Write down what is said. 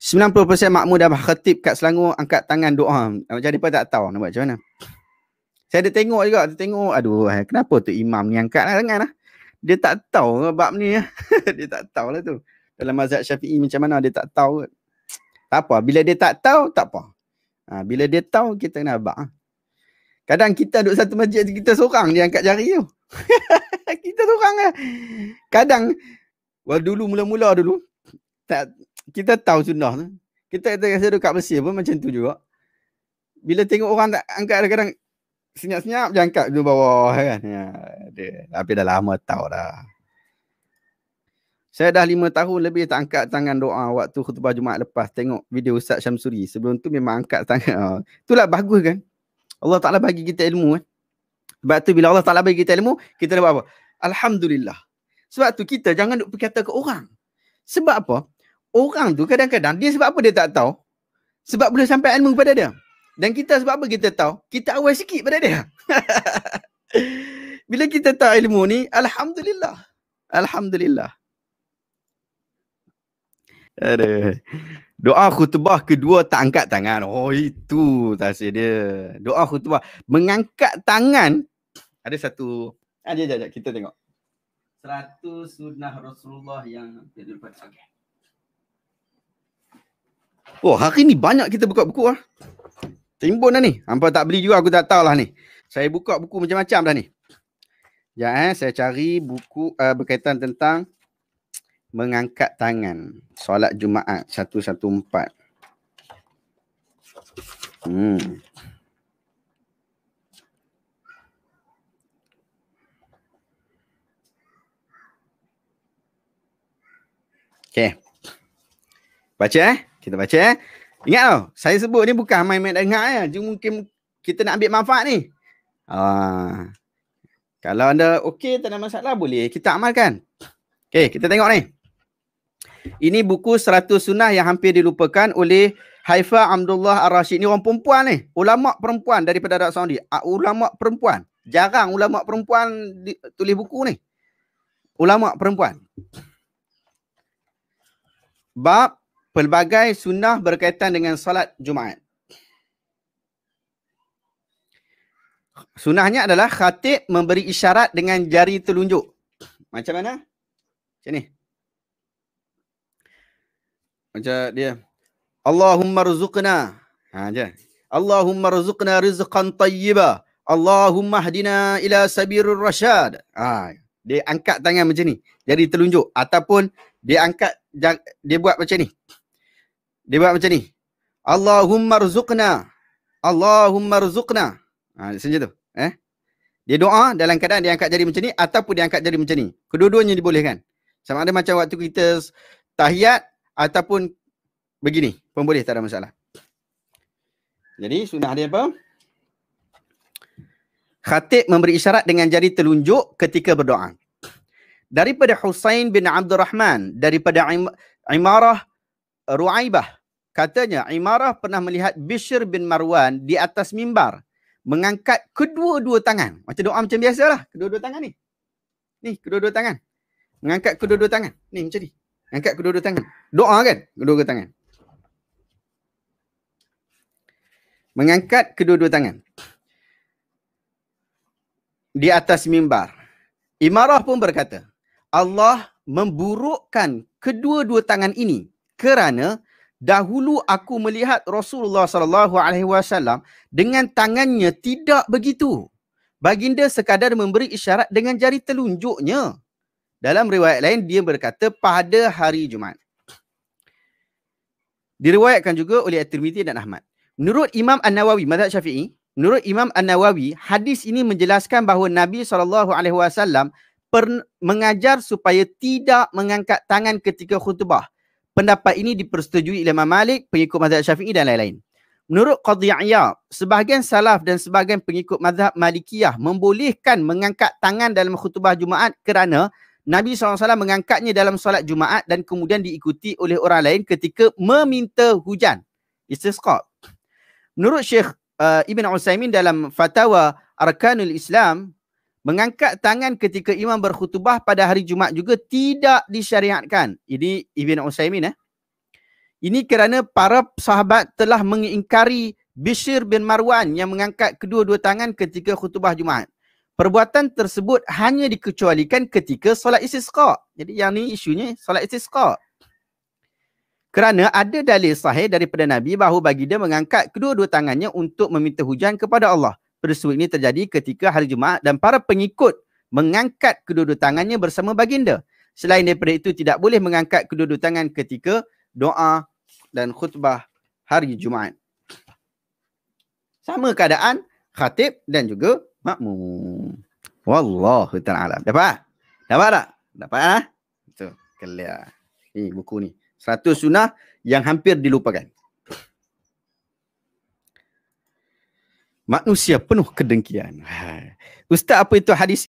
90% makmum dah khatib kat Selangor angkat tangan doa. Macam depa tak tahu nak buat macam mana. Saya ada tengok juga, aduh kenapa tu imam ni angkat tangan lah. Dia tak tahu bab ni. Dia tak tahu lah tu. Dalam mazhab Syafi'i macam mana dia tak tahu. Tak apa, bila dia tak tahu tak apa. Bila dia tahu kita kena abang. Kadang kita duduk satu masjid kita seorang dia angkat jari tu. Kita seorang lah. Kadang dulu mula-mula dulu tak, kita tahu sunnah tu. Kita rasa duduk kat Mesir pun macam tu juga. Bila tengok orang tak angkat kadang-kadang senyap-senyap je angkat ke bawah kan. Tapi dah lama tahu dah. Saya dah 5 tahun lebih tak angkat tangan doa waktu khutbah Jumaat lepas. Tengok video Ustaz Syamsuri. Sebelum tu memang angkat tangan. Itulah bagus kan. Allah Ta'ala bagi kita ilmu kan. Sebab tu bila Allah Ta'ala bagi kita ilmu, kita dah buat apa? Alhamdulillah. Sebab tu kita jangan duk berkata ke orang. Sebab apa? Orang tu kadang-kadang dia sebab apa dia tak tahu? Sebab boleh sampai ilmu kepada dia. Dan kita sebab apa kita tahu? Kita awal sikit pada dia. Bila kita tahu ilmu ni, Alhamdulillah. Alhamdulillah. Doa khutbah kedua tak angkat tangan. Oh itu tafsir dia. Doa khutbah mengangkat tangan. Ada satu. Jap kita tengok. 100 sunnah Rasulullah yang terdapat. Okay. Oh hari ni banyak kita buka buku lah. Timbun dah ni. Hampa tak beli juga aku tak tahulah ni. Saya buka buku macam-macam dah ni. Saya cari buku berkaitan tentang mengangkat tangan solat Jumaat 114. Okey. Baca kita baca Ingat tau, saya sebut ni bukan main-main dengar je. Mungkin kita nak ambil manfaat ni. Kalau anda okey, tak ada masalah, boleh kita amalkan. Okey, kita tengok ni. Ini buku 100 sunnah yang hampir dilupakan oleh Haifa Abdullah Ar-Rashid. Ni orang perempuan ni. Ulama perempuan daripada Arab Saudi. Ulama perempuan. Jarang ulama perempuan tulis buku ni. Ulama perempuan. Bab pelbagai sunnah berkaitan dengan salat Jumaat. Sunnahnya adalah khatib memberi isyarat dengan jari telunjuk. Macam mana? Macam ni. Macam dia. Allahumma rzuqna. Allahumma rzuqna rizqan tayyiba. Allahumma hdina ila sabirur rasyad. Dia angkat tangan macam ni. Jari telunjuk. Ataupun dia angkat, dia buat macam ni. Dia buat macam ni. Allahumma rzuqna. Allahumma rzuqna. Macam tu. Dia doa dalam keadaan dia angkat jari macam ni ataupun dia angkat jari macam ni. Kedua-duanya dibolehkan. Sama ada macam waktu kita tahiyat ataupun begini. Pun boleh, tak ada masalah. Jadi sunnah dia apa? Khatib memberi isyarat dengan jari telunjuk ketika berdoa. Daripada Husain bin Abdul Rahman, daripada Imarah Ru'aibah. Katanya, Imarah pernah melihat Bishr bin Marwan di atas mimbar mengangkat kedua-dua tangan. Macam doa macam biasalah. Kedua-dua tangan ni. Ni, kedua-dua tangan. Mengangkat kedua-dua tangan. Ni, macam ni. Angkat kedua-dua tangan. Doa kan? Kedua-dua tangan. Mengangkat kedua-dua tangan. Di atas mimbar. Imarah pun berkata, Allah memburukkan kedua-dua tangan ini kerana dahulu aku melihat Rasulullah SAW dengan tangannya tidak begitu. Baginda sekadar memberi isyarat dengan jari telunjuknya. Dalam riwayat lain dia berkata pada hari Jumaat. Diriwayatkan juga oleh At-Tirmidzi dan Ahmad. Menurut Imam An-Nawawi mazhab Syafi'i, menurut Imam An-Nawawi, hadis ini menjelaskan bahawa Nabi SAW mengajar supaya tidak mengangkat tangan ketika khutbah. Pendapat ini dipersetujui oleh Imam Malik, pengikut mazhab Syafi'i dan lain-lain. Menurut Qadhi Iyad, sebahagian salaf dan sebahagian pengikut mazhab Malikiyah membolehkan mengangkat tangan dalam khutbah Jumaat kerana Nabi SAW mengangkatnya dalam solat Jumaat dan kemudian diikuti oleh orang lain ketika meminta hujan. Istisqa. Menurut Syekh Ibn Utsaimin dalam Fatawa Arkanul Islam, mengangkat tangan ketika imam berkhutbah pada hari Jumaat juga tidak disyariatkan. Ini Ibn Utsaimin. Ini kerana para sahabat telah mengingkari Bishr bin Marwan yang mengangkat kedua-dua tangan ketika khutbah Jumaat. Perbuatan tersebut hanya dikecualikan ketika solat istisqa. Jadi yang ni isunya solat istisqa. Kerana ada dalil sahih daripada Nabi bahawa baginda mengangkat kedua-dua tangannya untuk meminta hujan kepada Allah. Peristiwa ini terjadi ketika hari Jumaat dan para pengikut mengangkat kedua-dua tangannya bersama baginda. Selain daripada itu, tidak boleh mengangkat kedua-dua tangan ketika doa dan khutbah hari Jumaat. Sama keadaan khatib dan juga makmum. Wallahu ta'ala. Dapat? Dapat tak? Dapat lah? Itu, clear. Ni buku ni. 100 sunnah yang hampir dilupakan. Manusia penuh kedengkian. Ustaz, apa itu hadis